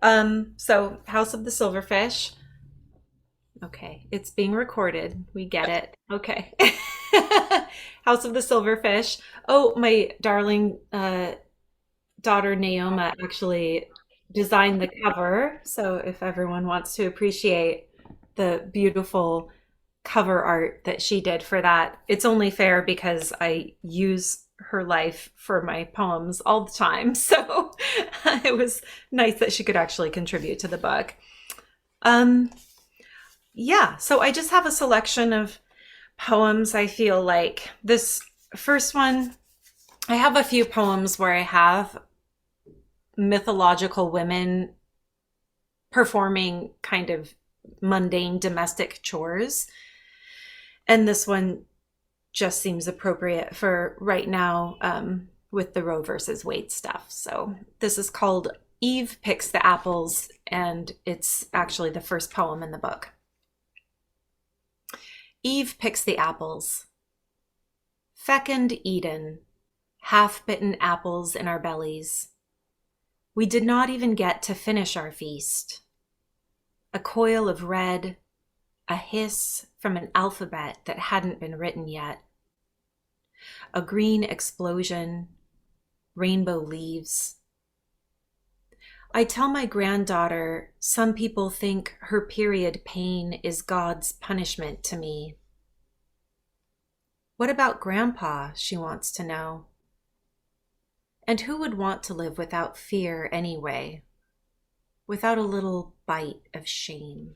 So House of the Silverfish. Okay, it's being recorded. We get it. Okay. House of the Silverfish. Oh, my darling daughter Naoma actually designed the cover. So if everyone wants to appreciate the beautiful cover art that she did for that, it's only fair because I use her life for my poems all the time. So it was nice that she could actually contribute to the book. Um, yeah, so I just have a selection of poems. I feel like this first one, I have a few poems where I have mythological women performing kind of mundane domestic chores. And this one just seems appropriate for right now with the Roe versus Wade stuff. So this is called Eve Picks the Apples, and it's actually the first poem in the book. Eve picks the apples. Fecund Eden, half-bitten apples in our bellies. We did not even get to finish our feast. A coil of red, a hiss from an alphabet that hadn't been written yet. A green explosion, rainbow leaves. I tell my granddaughter some people think her period pain is God's punishment to me. What about Grandpa, she wants to know. And who would want to live without fear anyway? Without a little bite of shame?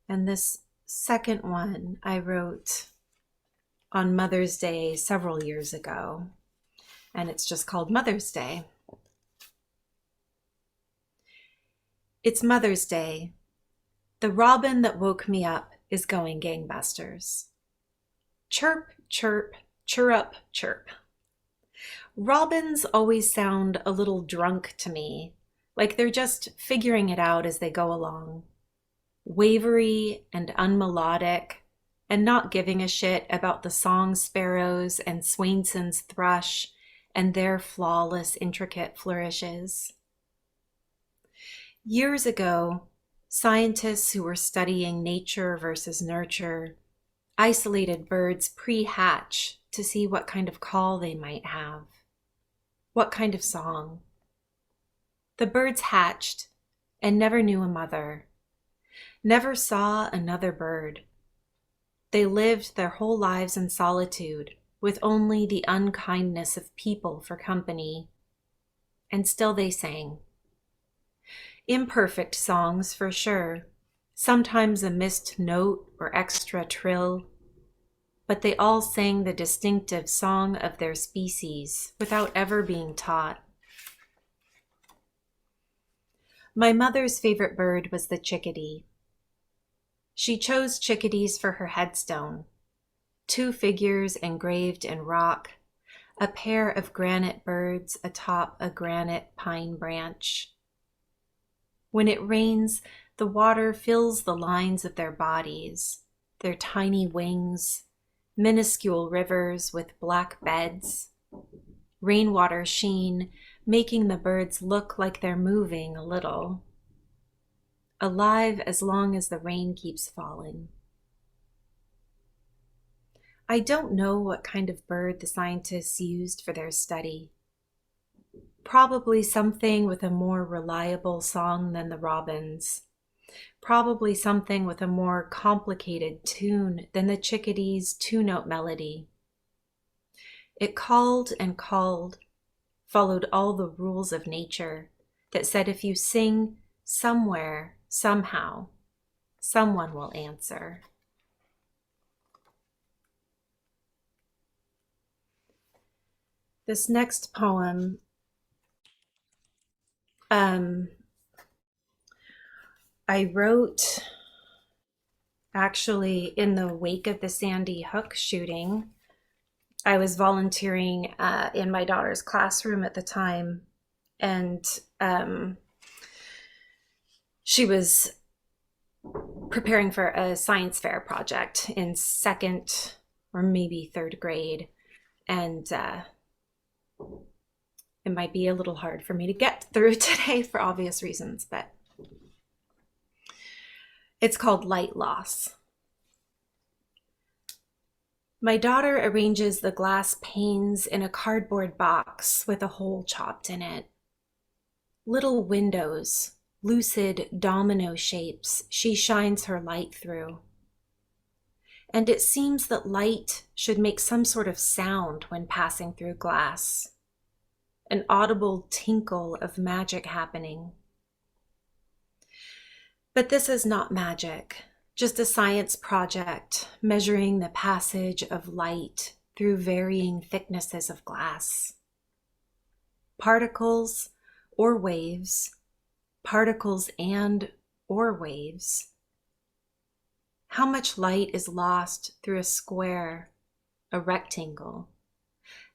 And this second one I wrote on Mother's Day several years ago, and it's just called Mother's Day. It's Mother's Day. The robin that woke me up is going gangbusters. Chirp, chirp, chirrup, chirp. Robins always sound a little drunk to me, like they're just figuring it out as they go along. Wavery and unmelodic, and not giving a shit about the song sparrows and Swainson's thrush and their flawless, intricate flourishes. Years ago, scientists who were studying nature versus nurture isolated birds pre-hatch to see what kind of call they might have, what kind of song. The birds hatched and never knew a mother, never saw another bird. They lived their whole lives in solitude, with only the unkindness of people for company. And still they sang. Imperfect songs for sure, sometimes a missed note or extra trill, but they all sang the distinctive song of their species without ever being taught. My mother's favorite bird was the chickadee. She chose chickadees for her headstone, 2 figures engraved in rock, a pair of granite birds atop a granite pine branch. When it rains, the water fills the lines of their bodies, their tiny wings, minuscule rivers with black beds, rainwater sheen, making the birds look like they're moving a little. Alive as long as the rain keeps falling. I don't know what kind of bird the scientists used for their study. Probably something with a more reliable song than the robins. Probably something with a more complicated tune than the chickadee's 2-note melody. It called and called, followed all the rules of nature that said if you sing somewhere, somehow, someone will answer. This next poem, I wrote actually in the wake of the Sandy Hook shooting. I was volunteering in my daughter's classroom at the time, and she was preparing for a science fair project in 2nd or maybe 3rd grade. And It might be a little hard for me to get through today for obvious reasons, but it's called light loss. My daughter arranges the glass panes in a cardboard box with a hole chopped in it. Little windows, lucid domino shapes she shines her light through. And it seems that light should make some sort of sound when passing through glass, an audible tinkle of magic happening. But this is not magic, just a science project measuring the passage of light through varying thicknesses of glass. Particles or waves, particles and or waves. How much light is lost through a square, a rectangle?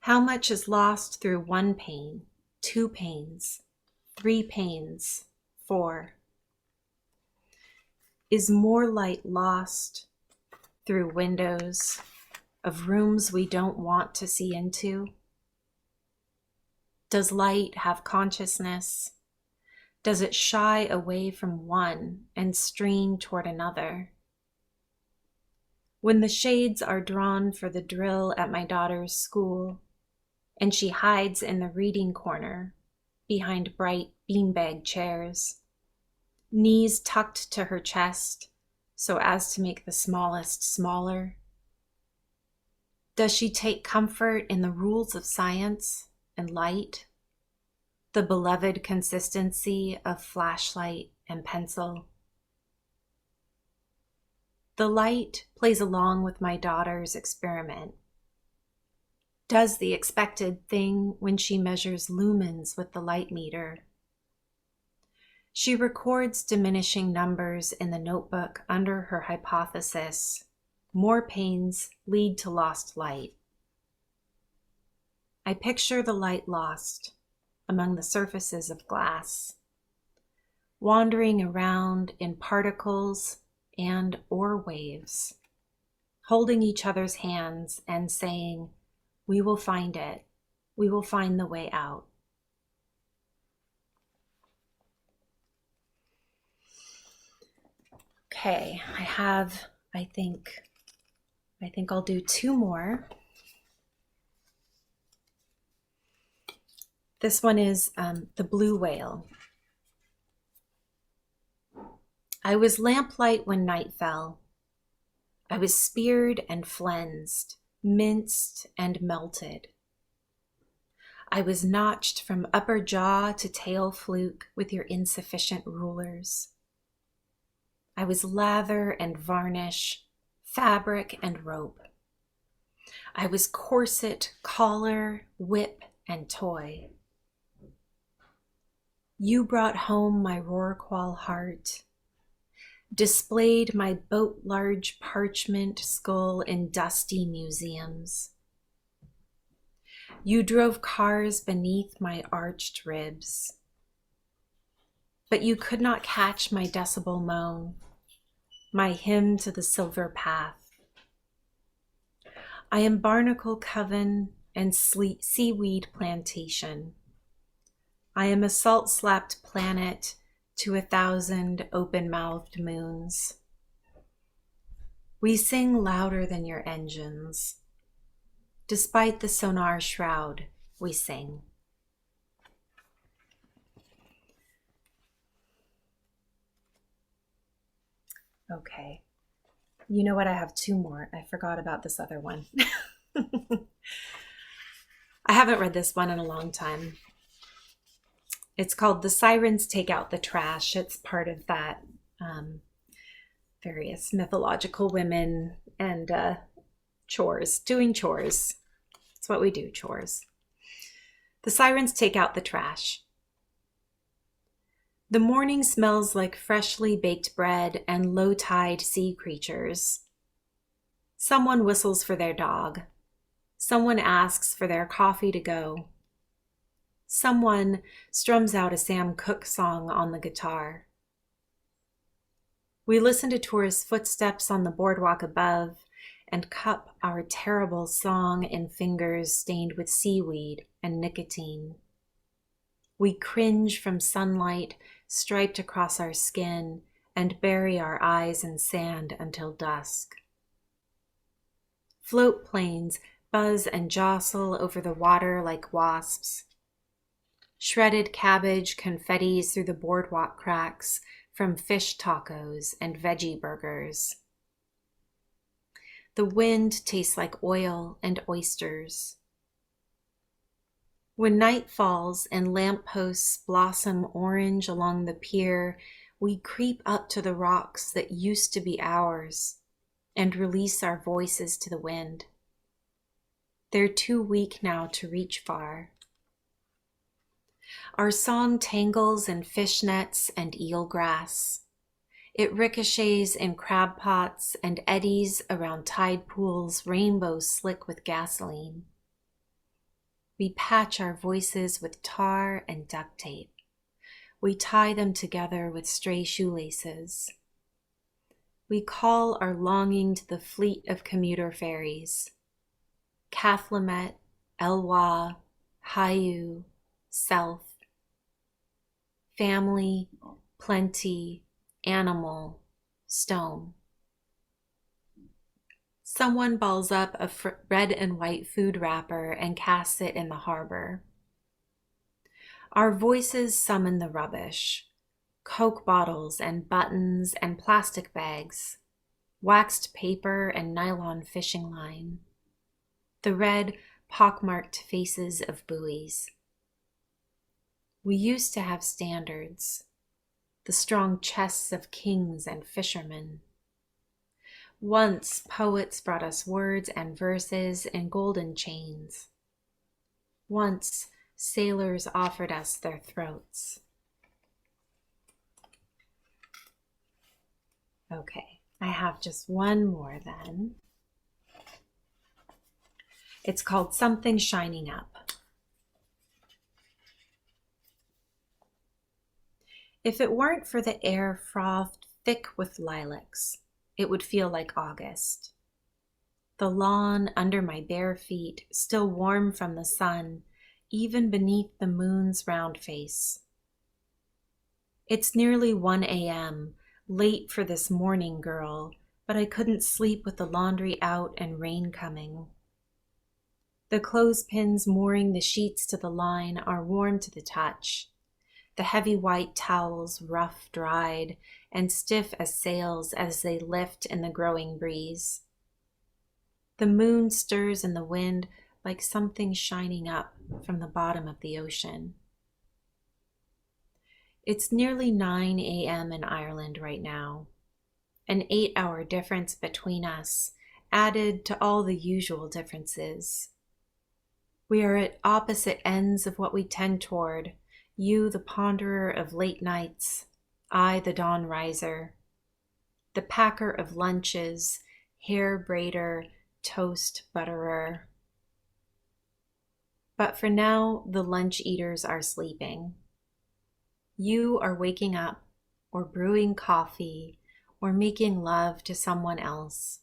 How much is lost through one pane, two panes, three panes, four? Is more light lost through windows of rooms we don't want to see into? Does light have consciousness? Does it shy away from one and stream toward another? When the shades are drawn for the drill at my daughter's school, and she hides in the reading corner behind bright beanbag chairs, knees tucked to her chest so as to make the smallest smaller, does she take comfort in the rules of science and light, the beloved consistency of flashlight and pencil? The light plays along with my daughter's experiment, does the expected thing when she measures lumens with the light meter. She records diminishing numbers in the notebook under her hypothesis, more panes lead to lost light. I picture the light lost among the surfaces of glass, wandering around in particles and or waves, holding each other's hands and saying, "We will find it. We will find the way out." Okay, I think I'll do two more. This one is the blue whale. I was lamplight when night fell. I was speared and flensed, minced and melted. I was notched from upper jaw to tail fluke with your insufficient rulers. I was lather and varnish, fabric and rope. I was corset, collar, whip, and toy. You brought home my rorqual heart, displayed my boat-large parchment skull in dusty museums. You drove cars beneath my arched ribs, but you could not catch my decibel moan, my hymn to the silver path. I am barnacle coven and seaweed plantation. I am a salt-slapped planet to 1,000 open-mouthed moons. We sing louder than your engines. Despite the sonar shroud, we sing. Okay. You know what? I have two more. I forgot about this other one. I haven't read this one in a long time. It's called The Sirens Take Out the Trash. It's part of that various mythological women and chores, doing chores. It's what we do, chores. The sirens take out the trash. The morning smells like freshly baked bread and low-tide sea creatures. Someone whistles for their dog. Someone asks for their coffee to go. Someone strums out a Sam Cooke song on the guitar. We listen to tourists' footsteps on the boardwalk above and cup our terrible song in fingers stained with seaweed and nicotine. We cringe from sunlight striped across our skin and bury our eyes in sand until dusk. Float planes buzz and jostle over the water like wasps. Shredded cabbage confettis through the boardwalk cracks from fish tacos and veggie burgers. The wind tastes like oil and oysters. When night falls and lampposts blossom orange along the pier, we creep up to the rocks that used to be ours and release our voices to the wind. They're too weak now to reach far. Our song tangles in fishnets and eelgrass. It ricochets in crab pots and eddies around tide pools, rainbow slick with gasoline. We patch our voices with tar and duct tape. We tie them together with stray shoelaces. We call our longing to the fleet of commuter ferries. Cathlemet, Elwha, Hayu, Self. Family, plenty, animal, stone. Someone balls up a red and white food wrapper and casts it in the harbor. Our voices summon the rubbish. Coke bottles and buttons and plastic bags, waxed paper and nylon fishing line. The red, pockmarked faces of buoys. We used to have standards, the strong chests of kings and fishermen. Once poets brought us words and verses in golden chains. Once sailors offered us their throats. Okay, I have just one more then. It's called Something Shining Up. If it weren't for the air frothed thick with lilacs, it would feel like August. The lawn under my bare feet, still warm from the sun, even beneath the moon's round face. It's nearly 1 a.m., late for this morning, girl, but I couldn't sleep with the laundry out and rain coming. The clothespins mooring the sheets to the line are warm to the touch. The heavy white towels rough dried and stiff as sails as they lift in the growing breeze. The moon stirs in the wind like something shining up from the bottom of the ocean. It's nearly 9 a.m. in Ireland right now, an 8-hour difference between us, added to all the usual differences. We are at opposite ends of what we tend toward, you the ponderer of late nights, I the dawn riser, the packer of lunches, hair braider, toast butterer. But for now, the lunch eaters are sleeping. You are waking up, or brewing coffee, or making love to someone else.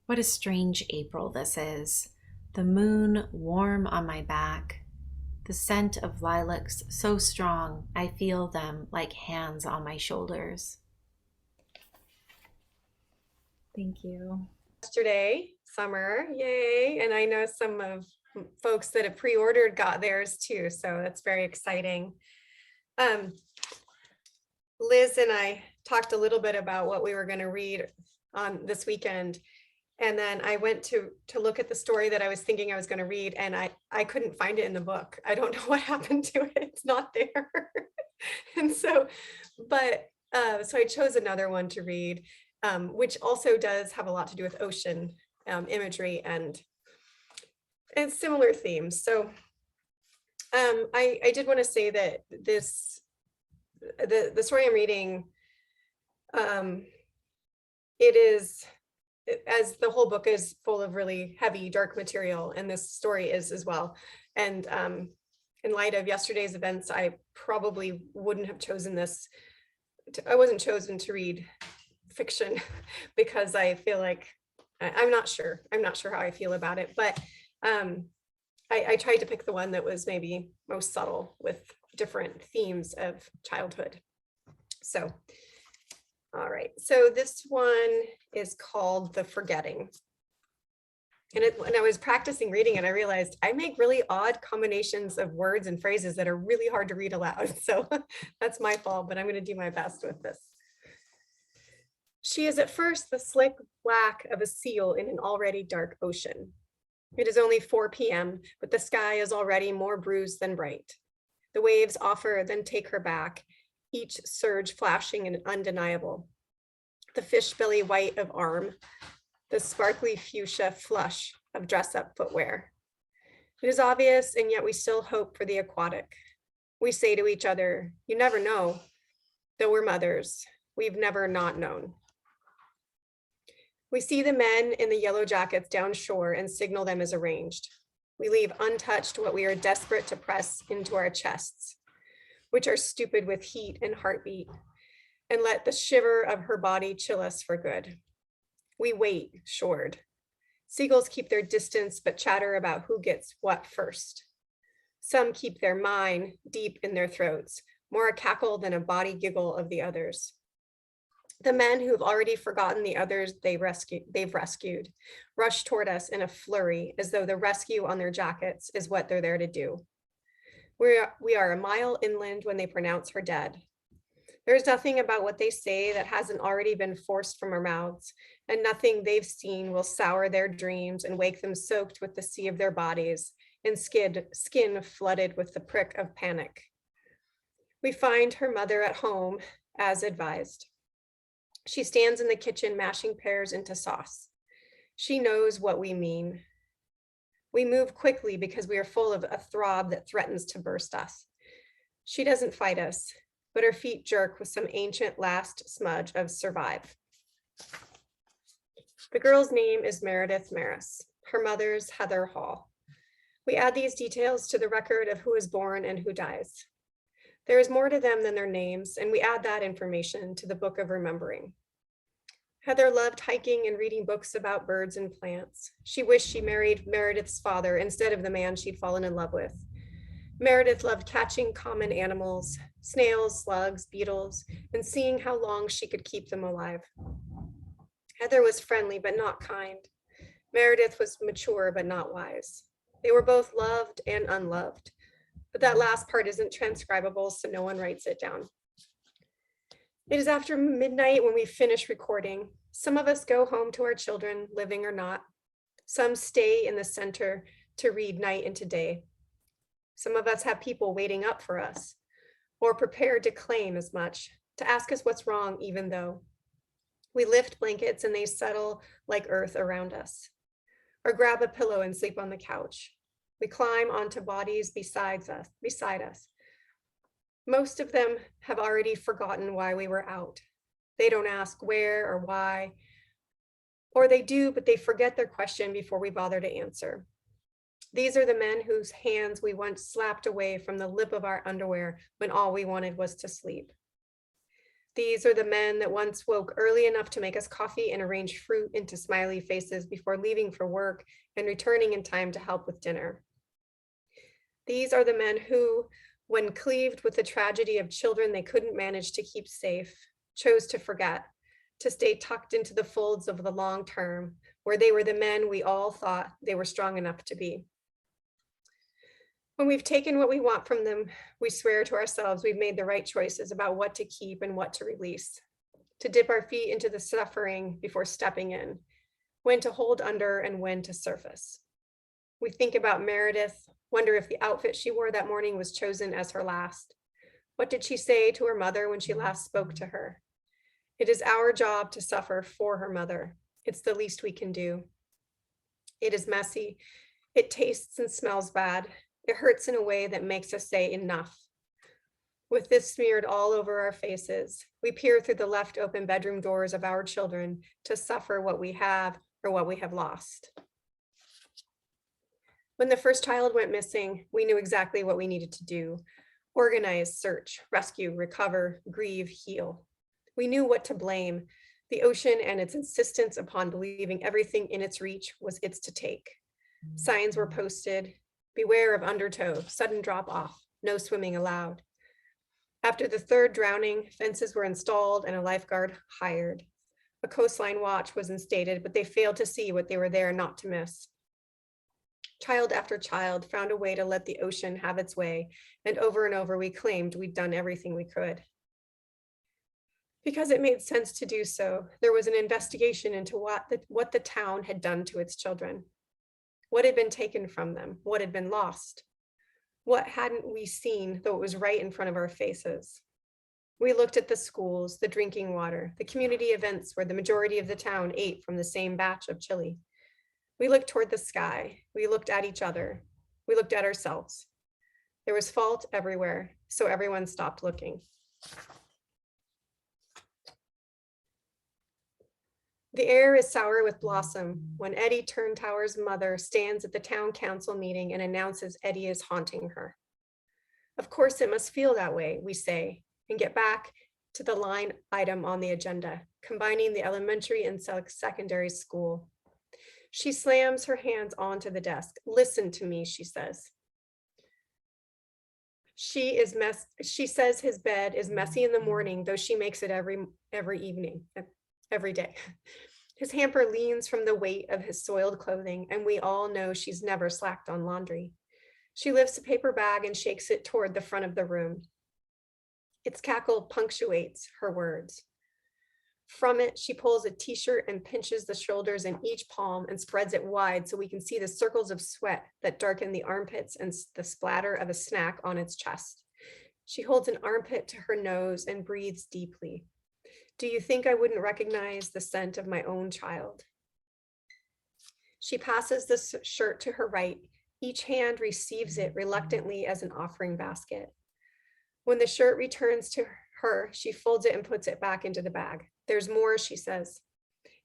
What a strange April this is. The moon warm on my back. The scent of lilacs so strong I feel them like hands on my shoulders. Thank you. Yesterday, summer, yay. And I know some of folks that have pre-ordered got theirs too, so that's very exciting. Liz and I talked a little bit about what we were going to read on this weekend. And then I went to look at the story that I was thinking I was going to read, and I couldn't find it in the book. I don't know what happened to it. It's not there. And so, so I chose another one to read, which also does have a lot to do with ocean imagery and similar themes. So I did want to say that the story I'm reading, it is, as the whole book is full of really heavy, dark material, and this story is as well. And in light of yesterday's events, I probably wouldn't have chosen this. I wasn't chosen to read fiction because I feel like, I'm not sure how I feel about it, but I tried to pick the one that was maybe most subtle with different themes of childhood. So, all right. So this one is called The Forgetting. And when I was practicing reading it, I realized I make really odd combinations of words and phrases that are really hard to read aloud. So that's my fault, but I'm going to do my best with this. She is at first the slick whack of a seal in an already dark ocean. It is only 4 p.m., but the sky is already more bruised than bright. The waves offer, then take her back, each surge flashing and undeniable. The fish belly white of arm, the sparkly fuchsia flush of dress-up footwear. It is obvious, and yet we still hope for the aquatic. We say to each other, you never know. Though we're mothers, we've never not known. We see the men in the yellow jackets down shore and signal them as arranged. We leave untouched what we are desperate to press into our chests, which are stupid with heat and heartbeat, and let the shiver of her body chill us for good. We wait, shored. Seagulls keep their distance, but chatter about who gets what first. Some keep their mine deep in their throats, more a cackle than a body giggle of the others. The men who've already forgotten the others they've rescued rush toward us in a flurry, as though the rescue on their jackets is what they're there to do. We are a mile inland when they pronounce her dead. There's nothing about what they say that hasn't already been forced from our mouths, and nothing they've seen will sour their dreams and wake them soaked with the sea of their bodies and skin flooded with the prick of panic. We find her mother at home, as advised. She stands in the kitchen mashing pears into sauce. She knows what we mean. We move quickly because we are full of a throb that threatens to burst us. She doesn't fight us, but her feet jerk with some ancient last smudge of survive. The girl's name is Meredith Maris. Her mother's Heather Hall. We add these details to the record of who is born and who dies. There is more to them than their names, and we add that information to the book of remembering. Heather loved hiking and reading books about birds and plants. She wished she married Meredith's father instead of the man she'd fallen in love with. Meredith loved catching common animals, snails, slugs, beetles, and seeing how long she could keep them alive. Heather was friendly, but not kind. Meredith was mature, but not wise. They were both loved and unloved. But that last part isn't transcribable, so no one writes it down. It is after midnight when we finish recording. Some of us go home to our children, living or not. Some stay in the center to read night into day. Some of us have people waiting up for us, or prepared to claim as much, to ask us what's wrong, even though. We lift blankets and they settle like earth around us, or grab a pillow and sleep on the couch. We climb onto bodies beside us. Most of them have already forgotten why we were out. They don't ask where or why, or they do, but they forget their question before we bother to answer. These are the men whose hands we once slapped away from the lip of our underwear when all we wanted was to sleep. These are the men that once woke early enough to make us coffee and arrange fruit into smiley faces before leaving for work and returning in time to help with dinner. These are the men who, when cleaved with the tragedy of children they couldn't manage to keep safe, chose to forget, to stay tucked into the folds of the long term, where they were the men we all thought they were strong enough to be. When we've taken what we want from them, we swear to ourselves we've made the right choices about what to keep and what to release, to dip our feet into the suffering before stepping in, when to hold under and when to surface. We think about Meredith, wonder if the outfit she wore that morning was chosen as her last. What did she say to her mother when she last spoke to her? It is our job to suffer for her mother. It's the least we can do. It is messy. It tastes and smells bad. It hurts in a way that makes us say enough. With this smeared all over our faces, we peer through the left open bedroom doors of our children to suffer what we have or what we have lost. When the first child went missing, we knew exactly what we needed to do: organize, search, rescue, recover, grieve, heal. We knew what to blame: the ocean and its insistence upon believing everything in its reach was its to take. Signs were posted. Beware of undertow, sudden drop off, no swimming allowed. After the third drowning, fences were installed and a lifeguard hired. A coastline watch was instated, but they failed to see what they were there not to miss. Child after child found a way to let the ocean have its way, and over we claimed we'd done everything we could. Because it made sense to do so, there was an investigation into what the town had done to its children. What had been taken from them? What had been lost? What hadn't we seen, though it was right in front of our faces? We looked at the schools, the drinking water, the community events where the majority of the town ate from the same batch of chili. We looked toward the sky. We looked at each other. We looked at ourselves. There was fault everywhere, so everyone stopped looking. The air is sour with blossom when Eddie Turntower's mother stands at the town council meeting and announces Eddie is haunting her. Of course, it must feel that way, we say, and get back to the line item on the agenda, combining the elementary and secondary school. She slams her hands onto the desk. Listen to me, she says. She says his bed is messy in the morning, though she makes it every evening, every day. His hamper leans from the weight of his soiled clothing, and we all know she's never slacked on laundry. She lifts a paper bag and shakes it toward the front of the room. Its cackle punctuates her words. From it, she pulls a t-shirt and pinches the shoulders in each palm and spreads it wide so we can see the circles of sweat that darken the armpits and the splatter of a snack on its chest. She holds an armpit to her nose and breathes deeply. Do you think I wouldn't recognize the scent of my own child? She passes the shirt to her right. Each hand receives it reluctantly as an offering basket. When the shirt returns to her, she folds it and puts it back into the bag. There's more, she says.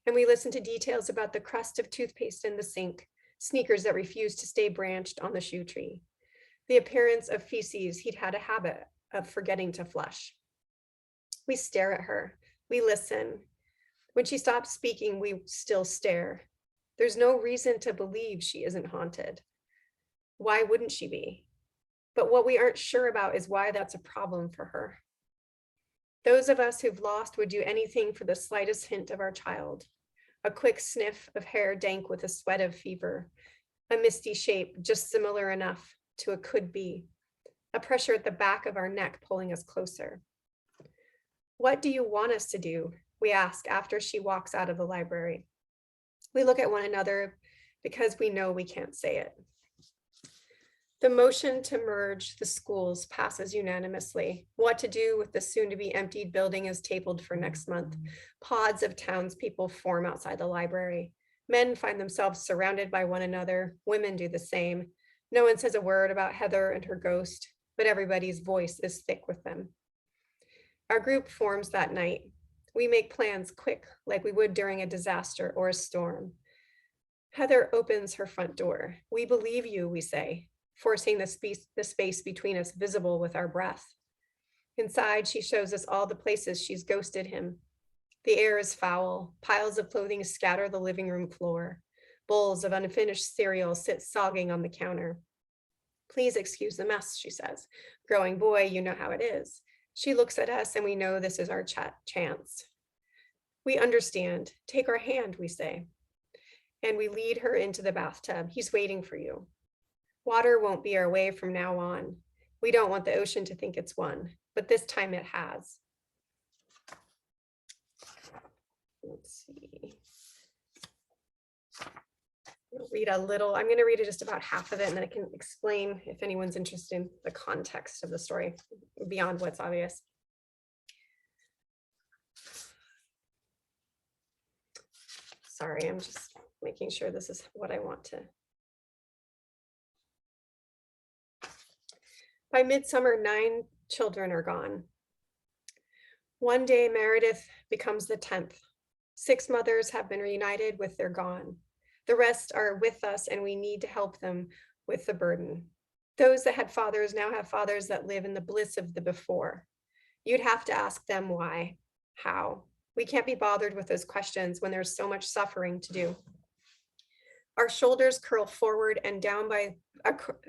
And we listen to details about the crust of toothpaste in the sink, sneakers that refuse to stay branched on the shoe tree, the appearance of feces he'd had a habit of forgetting to flush. We stare at her. We listen. When she stops speaking, we still stare. There's no reason to believe she isn't haunted. Why wouldn't she be? But what we aren't sure about is why that's a problem for her. Those of us who've lost would do anything for the slightest hint of our child. A quick sniff of hair dank with a sweat of fever, a misty shape just similar enough to a could be, a pressure at the back of our neck pulling us closer. What do you want us to do? We ask after she walks out of the library. We look at one another because we know we can't say it. The motion to merge the schools passes unanimously. What to do with the soon-to-be emptied building is tabled for next month. Pods of townspeople form outside the library. Men find themselves surrounded by one another. Women do the same. No one says a word about Heather and her ghost, but everybody's voice is thick with them. Our group forms that night. We make plans quick, like we would during a disaster or a storm. Heather opens her front door. We believe you, we say, forcing the space between us visible with our breath. Inside, she shows us all the places she's ghosted him. The air is foul. Piles of clothing scatter the living room floor. Bowls of unfinished cereal sit sogging on the counter. Please excuse the mess, she says. Growing boy, you know how it is. She looks at us and we know this is our chance. We understand. Take our hand, we say. And we lead her into the bathtub. He's waiting for you. Water won't be our way from now on. We don't want the ocean to think it's won, but this time it has. Let's see. I'll read a little. I'm going to read just about half of it, and then I can explain if anyone's interested in the context of the story beyond what's obvious. Sorry, I'm just making sure this is what I want to. By midsummer, 9 children are gone. One day, Meredith becomes the 10th. 6 mothers have been reunited with their gone. The rest are with us, and we need to help them with the burden. Those that had fathers now have fathers that live in the bliss of the before. You'd have to ask them why, how. We can't be bothered with those questions when there's so much suffering to do. Our shoulders curl forward and down by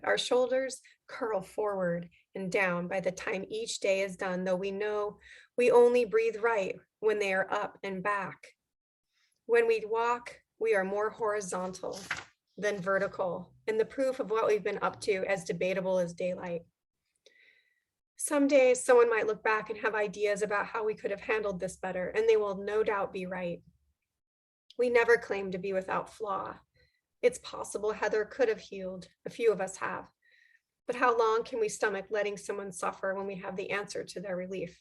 our shoulders curl forward and down by the time each day is done, though we know we only breathe right when they are up and back. When we walk, we are more horizontal than vertical, and the proof of what we've been up to as debatable as daylight. Some days someone might look back and have ideas about how we could have handled this better, and they will no doubt be right. We never claim to be without flaw. It's possible Heather could have healed, a few of us have, but how long can we stomach letting someone suffer when we have the answer to their relief?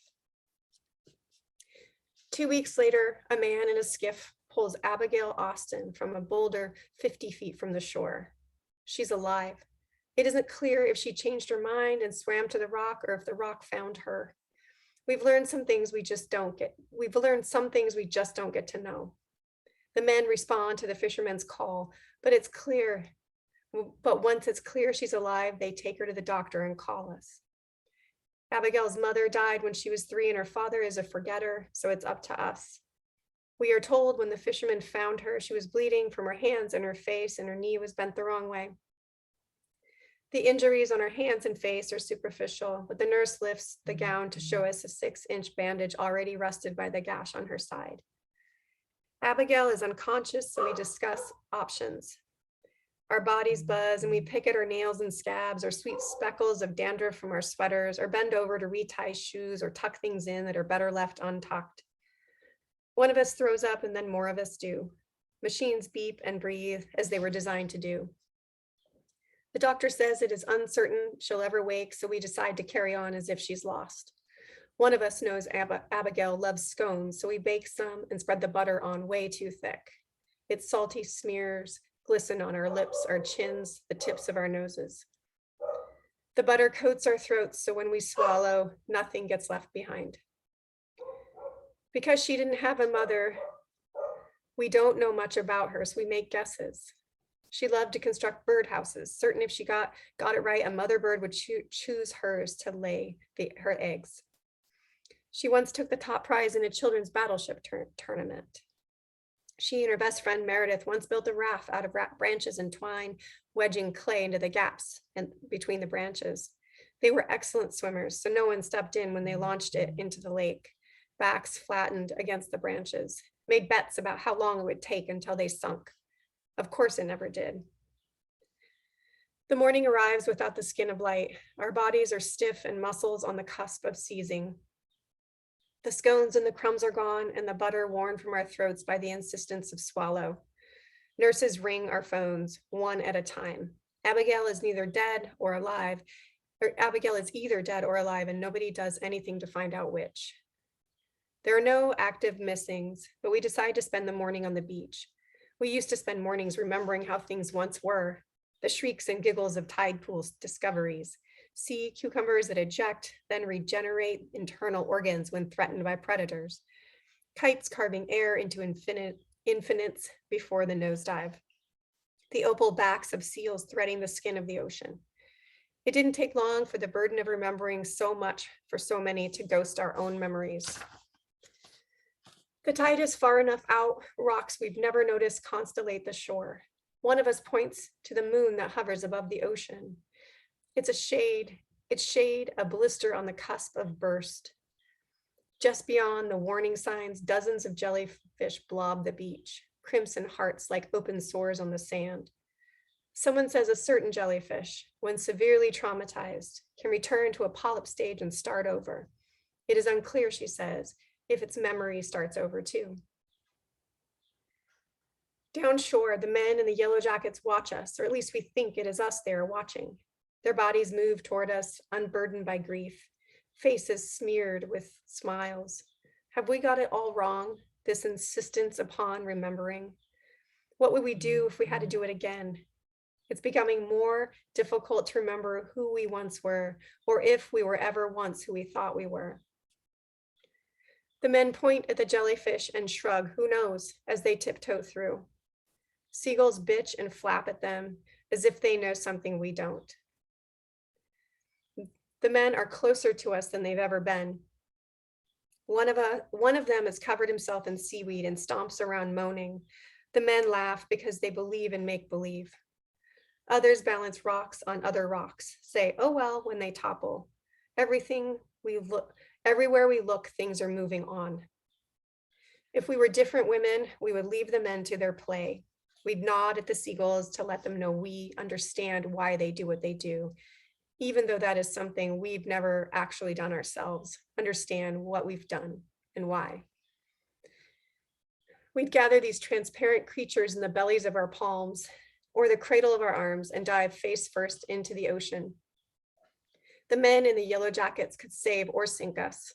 2 weeks later, a man in a skiff pulls Abigail Austin from a boulder 50 feet from the shore. She's alive. It isn't clear if she changed her mind and swam to the rock or if the rock found her. We've learned some things we just don't get. We've learned some things we just don't get to know. The men respond to the fisherman's call, but once it's clear she's alive, they take her to the doctor and call us. Abigail's mother died when she was 3 and her father is a forgetter, so it's up to us. We are told when the fisherman found her, she was bleeding from her hands and her face, and her knee was bent the wrong way. The injuries on her hands and face are superficial, but the nurse lifts the gown to show us a 6-inch bandage already rusted by the gash on her side. Abigail is unconscious, so we discuss options. Our bodies buzz and we pick at our nails and scabs or sweep speckles of dandruff from our sweaters or bend over to retie shoes or tuck things in that are better left untucked. One of us throws up and then more of us do. Machines beep and breathe as they were designed to do. The doctor says it is uncertain she'll ever wake, so we decide to carry on as if she's lost. One of us knows Abigail loves scones, so we bake some and spread the butter on way too thick. Its salty smears glisten on our lips, our chins, the tips of our noses. The butter coats our throats, so when we swallow, nothing gets left behind. Because she didn't have a mother, we don't know much about her, so we make guesses. She loved to construct birdhouses, certain if she got it right, a mother bird would choose hers to lay her eggs. She once took the top prize in a children's battleship tournament. She and her best friend Meredith once built a raft out of branches and twine, wedging clay into the gaps between the branches. They were excellent swimmers, so no one stepped in when they launched it into the lake, backs flattened against the branches, made bets about how long it would take until they sunk. Of course, it never did. The morning arrives without the skin of light. Our bodies are stiff and muscles on the cusp of seizing. The scones and the crumbs are gone and the butter worn from our throats by the insistence of swallow. Nurses ring our phones one at a time. Abigail is either dead or alive, and nobody does anything to find out which. There are no active missings, but we decide to spend the morning on the beach. We used to spend mornings remembering how things once were, the shrieks and giggles of tide pool discoveries, sea cucumbers that eject, then regenerate internal organs when threatened by predators, kites carving air into infinites before the nosedive, the opal backs of seals threading the skin of the ocean. It didn't take long for the burden of remembering so much for so many to ghost our own memories. The tide is far enough out, rocks we've never noticed constellate the shore. One of us points to the moon that hovers above the ocean. Its shade, a blister on the cusp of burst. Just beyond the warning signs, dozens of jellyfish blob the beach, crimson hearts like open sores on the sand. Someone says a certain jellyfish, when severely traumatized, can return to a polyp stage and start over. It is unclear, she says, if its memory starts over too. Downshore, the men in the yellow jackets watch us, or at least we think it is us they are watching. Their bodies move toward us, unburdened by grief, faces smeared with smiles. Have we got it all wrong, this insistence upon remembering? What would we do if we had to do it again? It's becoming more difficult to remember who we once were, or if we were ever once who we thought we were. The men point at the jellyfish and shrug, who knows, as they tiptoe through. Seagulls bitch and flap at them as if they know something we don't. The men are closer to us than they've ever been. One of them has covered himself in seaweed and stomps around moaning. The men laugh because they believe in make-believe. Others balance rocks on other rocks, say, oh well, when they topple. Everywhere we look, things are moving on. If we were different women, we would leave the men to their play. We'd nod at the seagulls to let them know we understand why they do what they do, even though that is something we've never actually done ourselves, understand what we've done and why. We'd gather these transparent creatures in the bellies of our palms or the cradle of our arms and dive face first into the ocean. The men in the yellow jackets could save or sink us.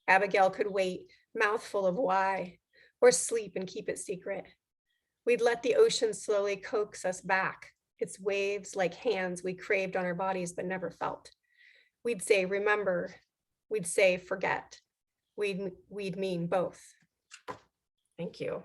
Abigail could wait, mouthful of why, or sleep and keep it secret. We'd let the ocean slowly coax us back, its waves like hands we craved on our bodies but never felt. We'd say, remember. We'd say, forget. We'd mean both. Thank you.